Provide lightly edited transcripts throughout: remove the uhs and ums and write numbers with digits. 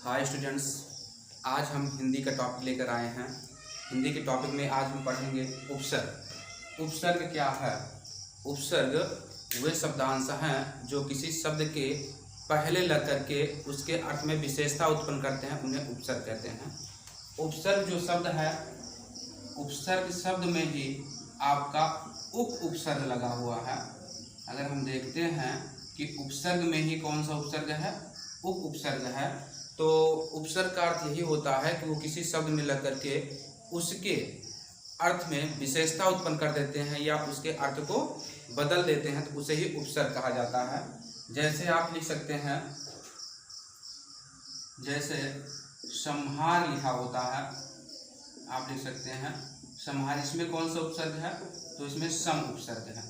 Hi students, आज हम हिंदी का टॉपिक लेकर आए हैं। हिंदी के टॉपिक में आज हम पढ़ेंगे उपसर्ग। उपसर्ग क्या है? उपसर्ग वे शब्दांश हैं जो किसी शब्द के पहले लग करके उसके अर्थ में विशेषता उत्पन्न करते हैं, उन्हें उपसर्ग कहते हैं। उपसर्ग जो शब्द है, उपसर्ग शब्द में ही आपका उपसर्ग लगा हुआ है। अगर हम देखते हैं कि उपसर्ग में ही कौन सा उपसर्ग है, उपसर्ग है, तो उपसर्ग का अर्थ यही होता है कि वो किसी शब्द में लग करके उसके अर्थ में विशेषता उत्पन्न कर देते हैं या उसके अर्थ को बदल देते हैं, तो उसे ही उपसर्ग कहा जाता है। जैसे आप लिख सकते हैं, जैसे संहार लिखा होता है, आप लिख सकते हैं संहार। इसमें कौन सा उपसर्ग है? तो इसमें सम उपसर्ग है,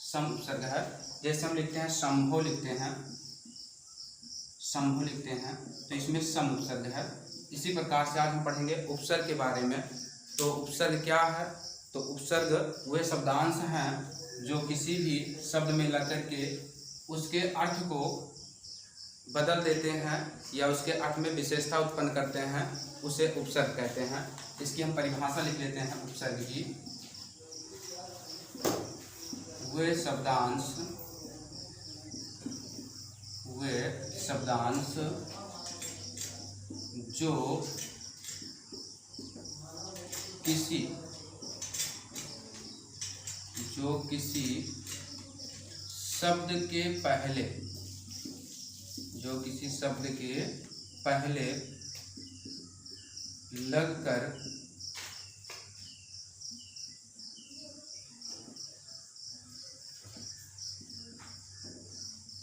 सम उपसर्ग है। जैसे हम लिखते हैं शंभो, लिखते हैं शंभु लिखते हैं, तो इसमें सम उपसर्ग है। इसी प्रकार से आज हम पढ़ेंगे उपसर्ग के बारे में। तो उपसर्ग क्या है? तो उपसर्ग वे शब्दांश हैं जो किसी भी शब्द में लग करके उसके अर्थ को बदल देते हैं या उसके अर्थ में विशेषता उत्पन्न करते हैं, उसे उपसर्ग कहते हैं। इसकी हम परिभाषा लिख लेते हैं उपसर्ग की। वे शब्दांश जो किसी शब्द के पहले लगकर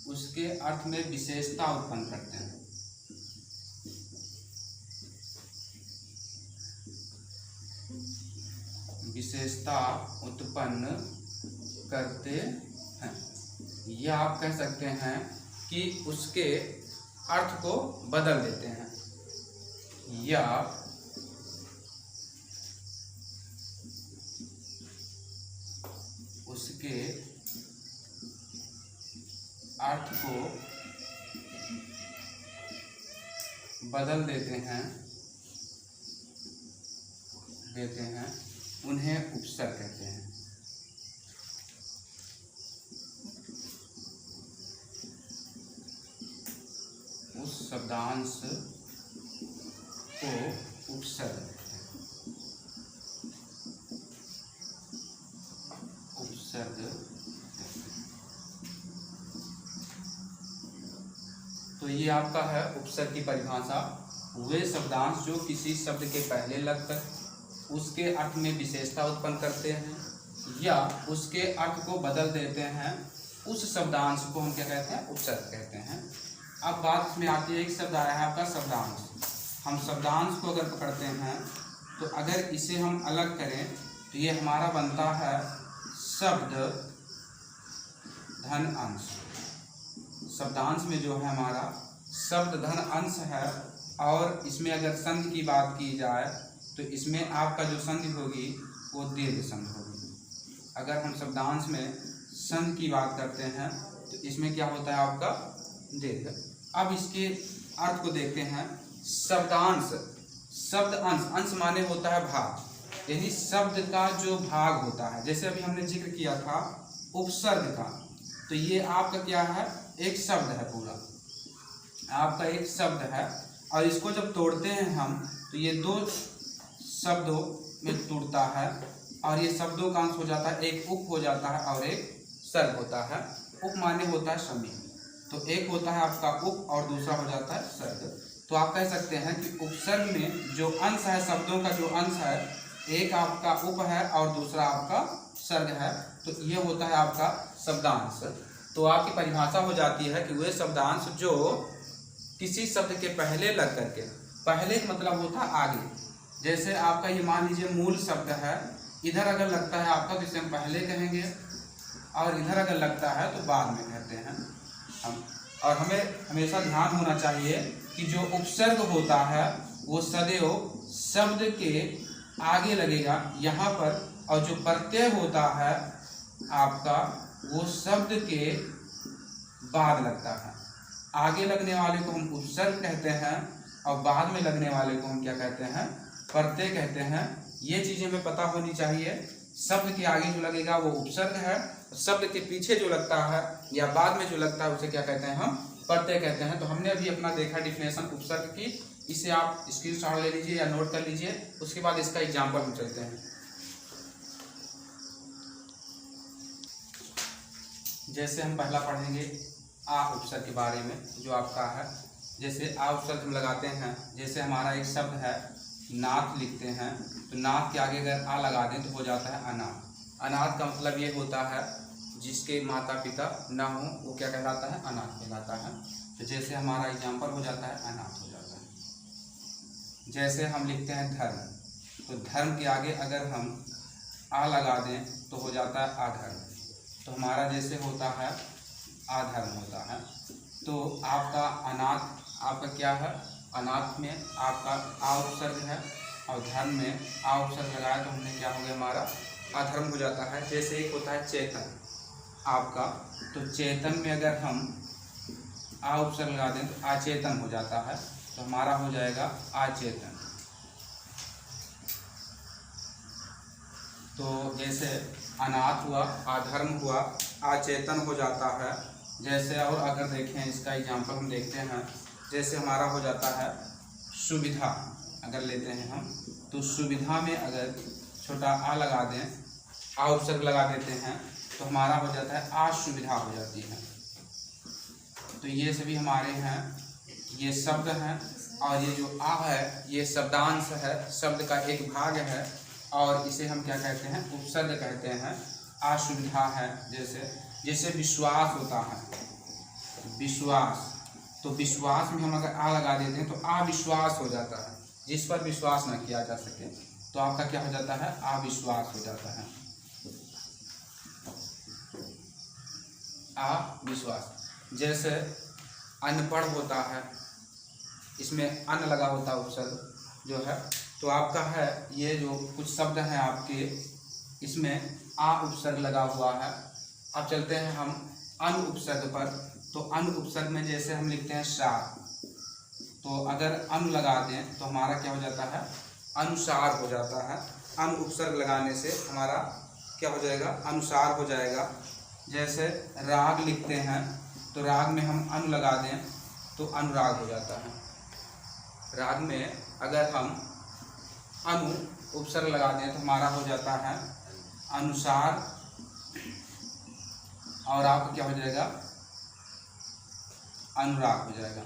उसके अर्थ में विशेषता उत्पन्न करते हैं। विशेषता उत्पन्न करते हैं, या आप कह सकते हैं कि उसके अर्थ को बदल देते हैं, या उसके अर्थ को बदल देते हैं, उन्हें उपसर्ग कहते हैं। उस शब्दांश को उपसर्ग कहते हैं। तो ये आपका है उपसर्ग की परिभाषा। वे शब्दांश जो किसी शब्द के पहले लगकर उसके अर्थ में विशेषता उत्पन्न करते हैं या उसके अर्थ को बदल देते हैं, उस शब्दांश को हम क्या कहते हैं? उपसर्ग कहते हैं। अब बात इसमें आती है, एक शब्द आया है आपका शब्दांश। हम शब्दांश को अगर पकड़ते हैं तो अगर इसे हम अलग करें तो ये हमारा बनता है शब्द धन अंश। शब्दांश में जो है हमारा शब्द धन अंश है, और इसमें अगर संधि की बात की जाए तो इसमें आपका जो संधि होगी वो दीर्घ संधि होगी। अगर हम शब्दांश में संधि की बात करते हैं तो इसमें क्या होता है आपका? दीर्घ। अब इसके अर्थ को देखते हैं। शब्दांश, शब्द अंश, अंश माने होता है भाग, यानी शब्द का जो भाग होता है। जैसे अभी हमने जिक्र किया था उपसर्ग का, तो ये आपका क्या है? एक शब्द है, पूरा आपका एक शब्द है, और इसको जब तोड़ते हैं हम तो ये दो शब्दों में टूटता है, और ये शब्दों का अंश हो जाता है, एक उप हो जाता है और एक सर्ग होता है। उप माने होता है समी, तो एक होता है आपका उप और दूसरा हो जाता है सर्ग। तो आप कह सकते हैं कि उपसर्ग में जो अंश है, शब्दों का जो अंश है, एक आपका उप है और दूसरा आपका सर्ग है, तो ये होता है आपका शब्दांश। तो आपकी परिभाषा हो जाती है कि वे शब्दांश जो किसी शब्द के पहले लग करके, पहले का मतलब होता है आगे। जैसे आपका ये मान लीजिए मूल शब्द है, इधर अगर लगता है आपका तो इसे हम पहले कहेंगे, और इधर अगर लगता है तो बाद में कहते हैं हम। और हमें हमेशा ध्यान होना चाहिए कि जो उपसर्ग होता है वो सदैव शब्द के आगे लगेगा यहाँ पर, और जो प्रत्यय होता है आपका वो शब्द के बाद लगता है। आगे लगने वाले को हम उपसर्ग कहते हैं और बाद में लगने वाले को हम क्या कहते हैं, प्रत्यय कहते हैं। ये चीजें हमें पता होनी चाहिए। शब्द के आगे जो लगेगा वो उपसर्ग है, शब्द के पीछे जो लगता है या बाद में जो लगता है उसे क्या कहते हैं, हम प्रत्यय कहते हैं। तो हमने अभी अपना देखा डिफिनेशन उपसर्ग की, इसे आप स्क्रीनशॉट ले लीजिए या नोट कर लीजिए। उसके बाद इसका एग्जाम्पल हम चलते हैं। जैसे हम पहला पढ़ेंगे आ उपसर्ग के बारे में, जो आपका है। जैसे आ उपसर्ग हम लगाते हैं, जैसे हमारा एक शब्द है नाथ लिखते हैं, तो नाथ के आगे अगर आ लगा दें तो हो जाता है अनाथ। अनाथ का मतलब ये होता है जिसके माता पिता ना हो वो क्या कहलाता है, अनाथ कहलाता है। तो जैसे हमारा एग्जाम्पल हो जाता है अनाथ हो जाता है। जैसे हम लिखते हैं धर्म, तो धर्म के आगे अगर हम आ लगा दें तो हो जाता है आधर्म। तो हमारा जैसे होता है आधर्म होता है। तो आपका अनाथ आपका क्या है, अनाथ में आपका आ उपसर्ग है और धर्म में आ उपसर्ग लगाया तो हमने क्या हो गया, हमारा अधर्म हो जाता है। जैसे एक होता है चेतन आपका, तो चेतन में अगर हम आ उपसर्ग लगा दें तो अचेतन हो जाता है, तो हमारा हो जाएगा अचेतन। तो जैसे अनाथ हुआ, अधर्म हुआ, अचेतन हो जाता है। जैसे और अगर देखें इसका एग्जाम्पल हम देखते हैं, जैसे हमारा हो जाता है सुविधा, अगर लेते हैं हम, तो सुविधा में अगर छोटा आ लगा दें, आ उपसर्ग लगा देते हैं तो हमारा हो जाता है असुविधा हो जाती है। तो ये सभी हमारे हैं, ये शब्द हैं और ये जो आ है ये शब्दांश है, शब्द का एक भाग है और इसे हम क्या कहते हैं, उपसर्ग कहते हैं। असुविधा है जैसे विश्वास होता है, विश्वास, तो विश्वास में हम अगर आ लगा देते हैं तो अविश्वास हो जाता है, जिस पर विश्वास न किया जा सके, तो आपका क्या हो जाता है, अविश्वास हो जाता है, अविश्वास। जैसे अनपढ़ होता है, इसमें अन लगा होता है उपसर्ग जो है, तो आपका है ये जो कुछ शब्द हैं आपके, इसमें आ उपसर्ग लगा हुआ है। अब चलते हैं हम अन उपसर्ग पर। तो अन उपसर्ग में जैसे हम लिखते हैं सार, तो अगर अन लगा दें तो हमारा क्या हो जाता है, अनुसार हो जाता है। अन उपसर्ग लगाने से हमारा क्या हो जाएगा, अनुसार हो जाएगा। जैसे राग लिखते हैं, तो राग में हम अन लगा दें तो अनुराग हो जाता है। राग में अगर हम अनु उपसर्ग लगा दें तो हमारा हो जाता है अनुसार, और आपका क्या हो जाएगा, अनुराग हो जाएगा।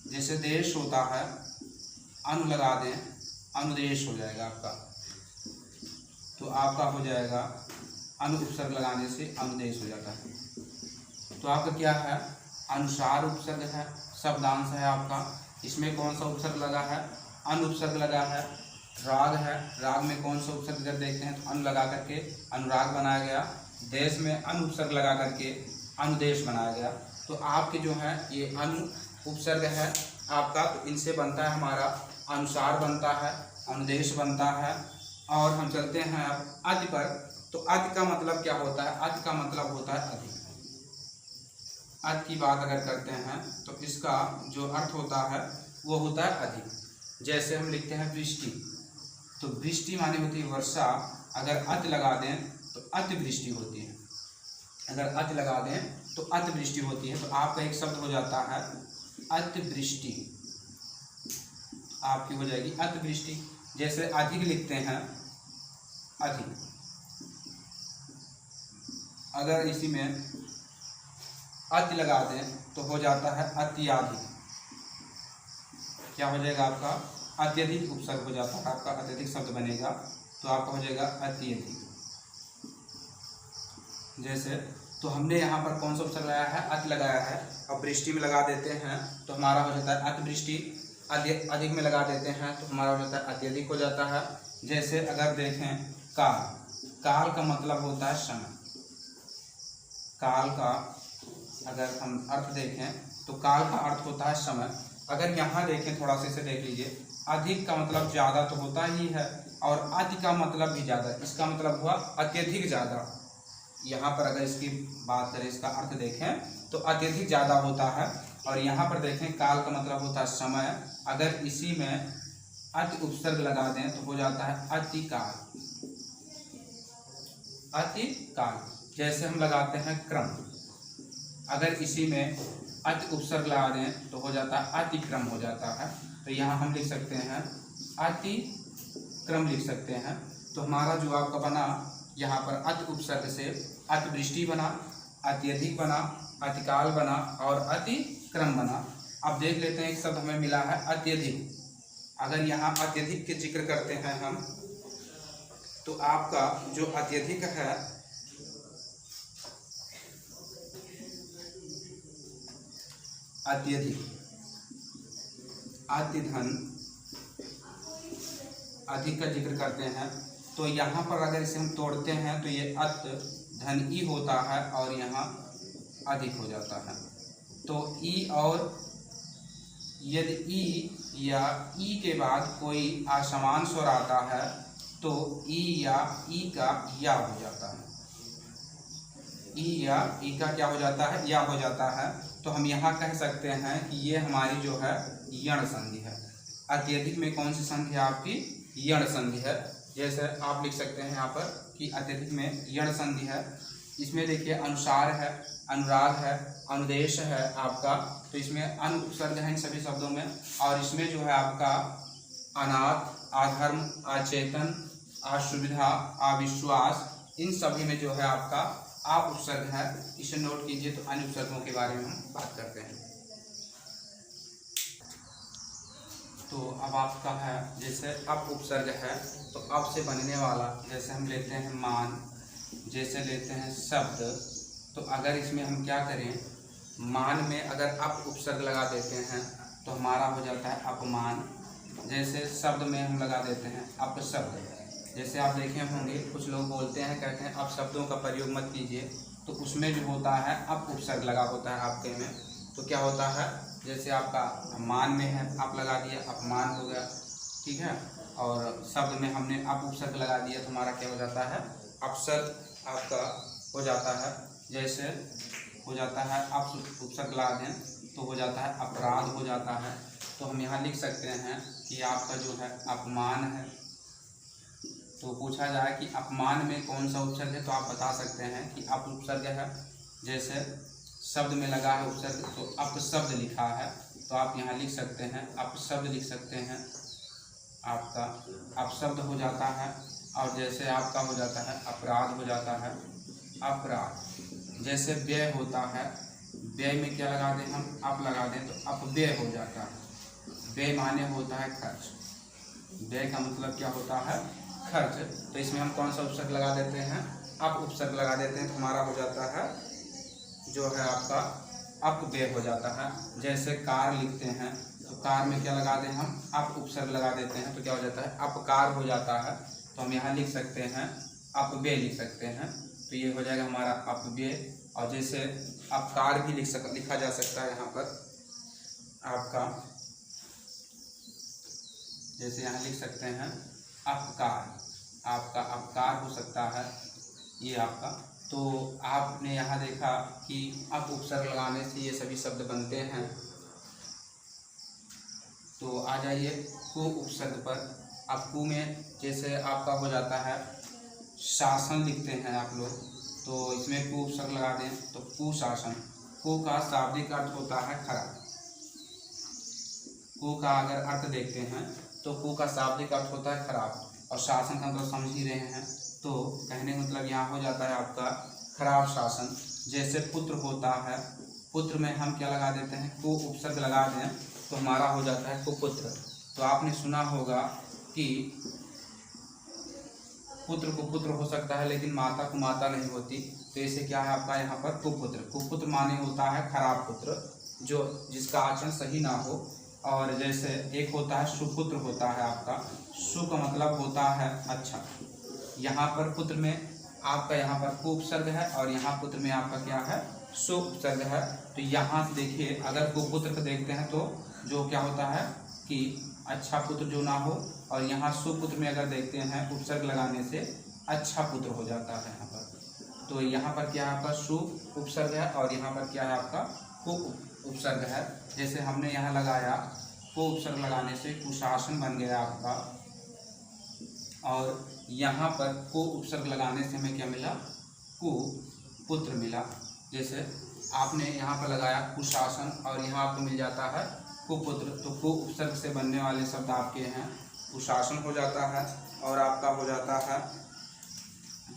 जैसे देश होता है, अनु लगा दें अनुदेश हो जाएगा आपका, तो आपका हो जाएगा अनु उपसर्ग लगाने से अनुदेश हो जाता है। तो आपका क्या है, अनुसार उपसर्ग है, शब्दांश है आपका। इसमें कौन सा उपसर्ग लगा है, अन उपसर्ग लगा है। राग है, राग में कौन सा उपसर्ग जब देखते हैं तो अन लगा करके अनुराग बनाया गया। देश में अन उपसर्ग लगा करके अनुदेश बनाया गया। तो आपके जो है ये अनु उपसर्ग है आपका, तो इनसे बनता है हमारा अनुसार बनता है, अनुदेश बनता है। और हम चलते हैं अब अति पर। तो अति का मतलब क्या होता है, अति का मतलब होता है अधिक। अति की बात अगर करते हैं तो इसका जो अर्थ होता है वो होता है अधिक। जैसे हम लिखते हैं वृष्टि, तो वृष्टि माने होती है वर्षा, अगर अति लगा दें तो अतिवृष्टि होती है। अगर अति लगा दें तो अतिवृष्टि होती है। तो आपका एक शब्द हो जाता है अतिवृष्टि, आपकी हो जाएगी अतिवृष्टि। जैसे अधिक लिखते हैं, अधिक, अगर इसी में अति लगा दें तो हो जाता है अत्यधिक। क्या हो जाएगा आपका, अत्यधिक उपसर्ग हो जाता है आपका, अत्यधिक शब्द बनेगा तो आपका हो जाएगा अत्यधिक। जैसे तो हमने यहाँ पर कौन सा उपसर्ग लगाया है, अति लगाया है। अब वृष्टि में लगा देते हैं तो हमारा हो जाता है अतिवृष्टि। अधिक में लगा देते हैं तो हमारा हो जाता है अत्यधिक हो जाता है। जैसे अगर देखें काल, काल का मतलब होता है समय। काल का अगर हम अर्थ देखें तो काल का अर्थ होता है समय। अगर यहाँ देखें थोड़ा सा इसे देख लीजिए, अधिक का मतलब ज़्यादा तो होता ही है और अति का मतलब भी ज़्यादा, इसका मतलब हुआ अत्यधिक ज़्यादा। यहाँ पर अगर इसकी बात करें, इसका अर्थ देखें तो अत्यधिक ज़्यादा होता है। और यहाँ पर देखें काल का मतलब होता है समय। अगर इसी में अति उपसर्ग लगा दें तो हो जाता है अतिकाल। अतिकाल जैसे हम लगाते हैं क्रम, अगर इसी में अति उपसर्ग लगा दें तो हो जाता है अतिक्रम हो जाता है। तो यहाँ हम लिख सकते हैं अतिक्रम लिख सकते हैं। तो हमारा जो आपका बना यहाँ पर अति उपसर्ग से अतिवृष्टि बना, अत्यधिक बना, अतिकाल बना और अतिक्रम बना। अब देख लेते हैं एक शब्द हमें मिला है अत्यधिक। अगर यहाँ अत्यधिक के जिक्र करते हैं हम तो आपका जो अत्यधिक है अत्यधिक, अति धन, अधिक का जिक्र करते हैं तो यहाँ पर अगर इसे हम तोड़ते हैं तो ये अत धन ई होता है और यहाँ अधिक हो जाता है। तो ई, और यदि ई या ई के बाद कोई असमान स्वर आता है तो ई या ई का या हो जाता है। ई या ई का क्या हो जाता है? या हो जाता है। तो हम यहाँ कह सकते हैं कि ये हमारी जो है यण संधि है। अत्यधिक में कौन सी संधि है आपकी? यण संधि है। जैसे आप लिख सकते हैं यहाँ पर कि अत्यधिक में यण संधि है। इसमें देखिए अनुसार है, अनुराग है, अनुदेश है आपका, तो इसमें अनु उपसर्ग है इन सभी शब्दों में। और इसमें जो है आपका अनाथ, अधर्म, अचेतन, असुविधा, अविश्वास, इन सभी में जो है आपका आप उपसर्ग है। इसे नोट कीजिए। तो अन्य उपसर्गों के बारे में हम बात करते हैं। तो अब आपका है जैसे अप उपसर्ग है तो अब से बनने वाला, जैसे हम लेते हैं मान, जैसे लेते हैं शब्द, तो अगर इसमें हम क्या करें, मान में अगर अप उपसर्ग लगा देते हैं तो हमारा हो जाता है अपमान। जैसे शब्द में हम लगा देते हैं अपशब्द। जैसे आप देखे होंगे कुछ लोग बोलते हैं, कहते हैं अपशब्दों का प्रयोग मत कीजिए, तो उसमें जो होता है अप उपसर्ग लगा होता है आपके में। तो क्या होता है, जैसे आपका मान में है आप लगा दिया, अपमान हो गया, ठीक है। और शब्द में हमने अप उपसर्ग लगा दिया तो हमारा क्या हो जाता है, अपसर्ग आपका हो जाता है। जैसे हो जाता है अप उपसर्ग लगा दें तो हो जाता है अपराध हो जाता है। तो हम यहाँ लिख सकते हैं कि आपका जो है अपमान है। तो पूछा जाए कि अपमान में कौन सा उपसर्ग है तो आप बता सकते हैं कि अप उपसर्ग है। जैसे शब्द में लगा है उपसर्ग तो अपशब्द लिखा है, तो आप यहाँ लिख सकते हैं अपशब्द लिख सकते हैं, आपका अपशब्द हो जाता है। और जैसे आपका हो जाता है अपराध हो जाता है, अपराध। जैसे व्यय होता है, व्यय में क्या लगा दें हम, अप लगा दें तो अपव्यय हो जाता है। व्यय माने होता है खर्च, व्यय का मतलब क्या होता है, खर्च। तो इसमें हम कौन सा उपसर्ग लगा देते हैं, अप उपसर्ग लगा देते हैं तो हमारा हो जाता है जो है आपका अपव्यय हो जाता है। जैसे कार लिखते हैं तो कार में क्या लगा दें हम, अप उपसर्ग लगा देते हैं तो क्या हो जाता है, अपकार हो जाता है। तो हम यहाँ लिख सकते हैं अपव्यय लिख सकते हैं, तो ये हो जाएगा हमारा अपव्यय। और जैसे अपकार भी लिखा जा सकता है यहाँ पर आपका, जैसे यहाँ लिख सकते हैं अपकार, आपका अपकार हो सकता है ये आपका। तो आपने यहाँ देखा कि अप उपसर्ग लगाने से ये सभी शब्द बनते हैं। तो आ जाइए कु उपसर्ग पर। अब कु में जैसे आपका हो जाता है शासन लिखते हैं आप लोग, तो इसमें कु उपसर्ग लगा दें तो कुशासन। कु का शाब्दिक अर्थ होता है खराब। कु का अगर अर्थ देखते हैं तो कु का शाब्दिक अर्थ होता है खराब, और शासन का मतलब समझ ही रहे हैं। तो कहने का मतलब यहाँ हो जाता है आपका खराब शासन। जैसे पुत्र होता है, पुत्र में हम क्या लगा देते हैं, कु उपसर्ग लगा दें तो हमारा हो जाता है कुपुत्र। तो आपने सुना होगा कि पुत्र को पुत्र हो सकता है लेकिन माता को माता नहीं होती, तो इसे क्या है आपका यहाँ पर कुपुत्र। कुपुत्र माने होता है खराब पुत्र, जो जिसका आचरण सही ना हो। और जैसे एक होता है सुपुत्र होता है आपका, सु का मतलब होता है अच्छा। यहाँ पर पुत्र में आपका यहाँ पर कु उपसर्ग है और यहाँ पुत्र में आपका क्या है, सु उपसर्ग है। तो यहाँ से देखिए अगर कुपुत्र को देखते हैं तो जो क्या होता है कि अच्छा पुत्र जो ना हो, और यहाँ सुपुत्र में अगर देखते हैं उपसर्ग लगाने से अच्छा पुत्र हो जाता है यहाँ पर। तो यहाँ पर क्या है आपका सु उपसर्ग है और यहाँ पर क्या है आपका कु उपसर्ग है। जैसे हमने यहाँ लगाया को उपसर्ग लगाने से कुशासन बन गया आपका, और यहाँ पर को उपसर्ग लगाने से हमें क्या मिला, कुपुत्र मिला। जैसे आपने यहाँ पर लगाया कुशासन और यहाँ आपको मिल जाता है कुपुत्र, तो को उपसर्ग से बनने वाले शब्द आपके हैं कुशासन हो जाता है और आपका हो जाता है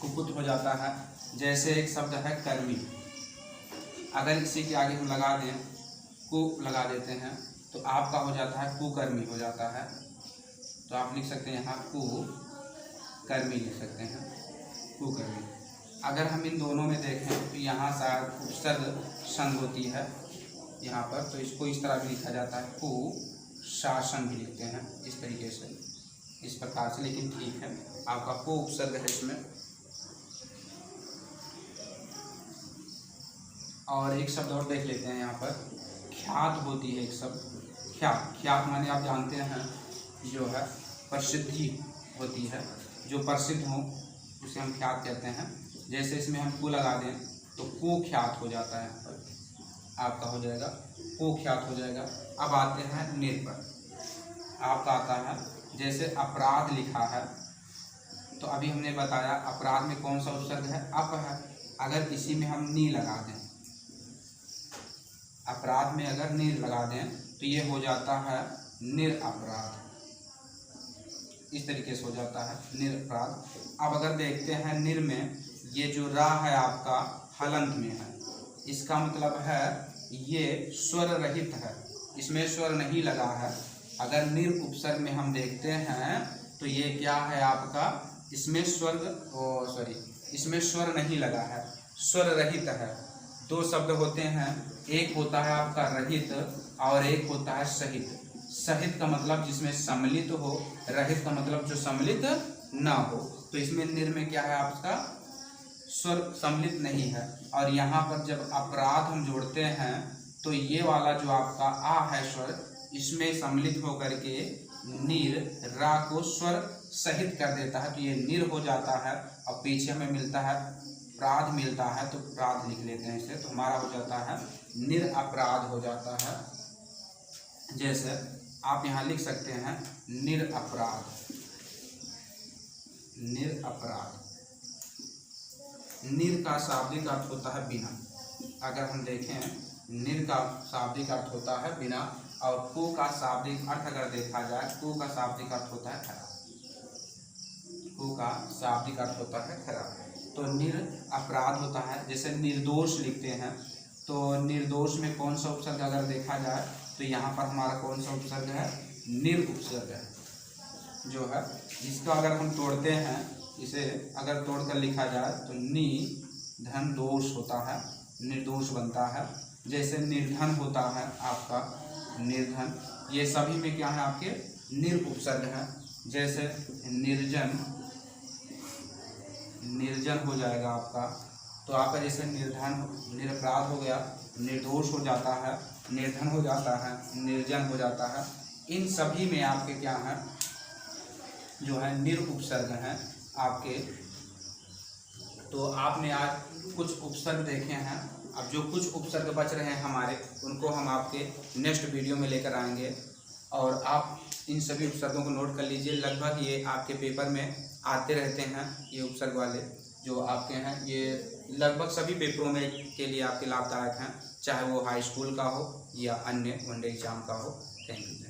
कुपुत्र हो जाता है। जैसे एक शब्द है कर्मी, अगर इसी के आगे हम लगा दें को लगा देते हैं तो आपका हो जाता है कुकर्मी हो जाता है। तो आप लिख सकते हैं यहाँ कुकर्मी लिख सकते हैं, कुकर्मी। अगर हम इन दोनों में देखें तो यहाँ शायद उपसर्ग संग होती है यहाँ पर, तो इसको इस तरह भी लिखा जाता है कुशासन भी लिखते हैं इस तरीके से, इस प्रकार से, लेकिन ठीक है आपका को उपसर्ग है इसमें। और एक शब्द और देख लेते हैं यहाँ पर, ख्यात होती है एक शब्द, ख्यात। ख्यात माने आप जानते हैं जो है प्रसिद्धि होती है, जो प्रसिद्ध हो उसे हम ख्यात कहते हैं। जैसे इसमें हम को लगा दें तो कुख्यात हो जाता है, आपका हो जाएगा कुख्यात हो जाएगा। अब आते हैं निर पर, आपका आता है जैसे अपराध लिखा है, तो अभी हमने बताया अपराध में कौन सा उपसर्ग है, अप है। अगर इसी में हम नी लगा दें, अपराध में अगर निर लगा दें तो ये हो जाता है निरअपराध, इस तरीके से हो जाता है निरअपराध। अब अगर देखते हैं निर में ये जो रा है आपका हलंत में है, इसका मतलब है ये स्वर रहित है, इसमें स्वर नहीं लगा है। अगर निर उपसर्ग में हम देखते हैं तो ये क्या है आपका, इसमें इसमें स्वर नहीं लगा है, स्वर रहित है। दो शब्द होते हैं, एक होता है आपका रहित और एक होता है सहित। सहित का मतलब जिसमें सम्मिलित हो, रहित का मतलब जो सम्मिलित ना हो। तो इसमें निर में क्या है आपका स्वर सम्मिलित नहीं है। और यहाँ पर जब अपराध हम जोड़ते हैं तो ये वाला जो आपका आ है स्वर, इसमें सम्मिलित होकर के निर रा को स्वर सहित कर देता है, तो ये निर हो जाता है। और पीछे हमें मिलता है प्राध मिलता है, तो प्राध लिख लेते हैं इसे, तो हमारा हो जाता है निरअपराध हो जाता है। जैसे आप यहाँ लिख सकते हैं निरअपराध, निरअपराध। निर का शाब्दिक अर्थ होता है बिना। अगर हम देखें निर का शाब्दिक अर्थ होता है बिना, और को का शाब्दिक अर्थ अगर देखा जाए, को का शाब्दिक अर्थ होता है खराब, को का शाब्दिक अर्थ होता है खराब। तो निर अपराध होता है। जैसे निर्दोष लिखते हैं, तो निर्दोष में कौन सा उपसर्ग अगर देखा जाए तो यहाँ पर हमारा कौन सा उपसर्ग है, निर उपसर्ग है जो है। इसका अगर हम तोड़ते हैं, इसे अगर तोड़कर लिखा जाए तो नि धन दोष होता है, निर्दोष बनता है। जैसे निर्धन होता है आपका निर्धन, ये सभी में क्या है आपके निर उपसर्ग है। जैसे निर्जन, निर्जन हो जाएगा आपका, तो आपका जैसे निर्धन निरपराध हो गया, निर्दोष हो जाता है, निर्धन हो जाता है, निर्जन हो जाता है। इन सभी में आपके क्या है जो है निर उपसर्ग हैं आपके। तो आपने आज कुछ उपसर्ग देखे हैं, अब जो कुछ उपसर्ग बच रहे हैं हमारे, उनको हम आपके नेक्स्ट वीडियो में लेकर आएंगे। और आप इन सभी उपसर्गों को नोट कर लीजिए, लगभग ये आपके पेपर में आते रहते हैं। ये उपसर्ग वाले जो आपके हैं, ये लगभग सभी पेपरों में के लिए आपके लाभदायक हैं, चाहे वो हाई स्कूल का हो या अन्य वनडे एग्जाम का हो। Thank you.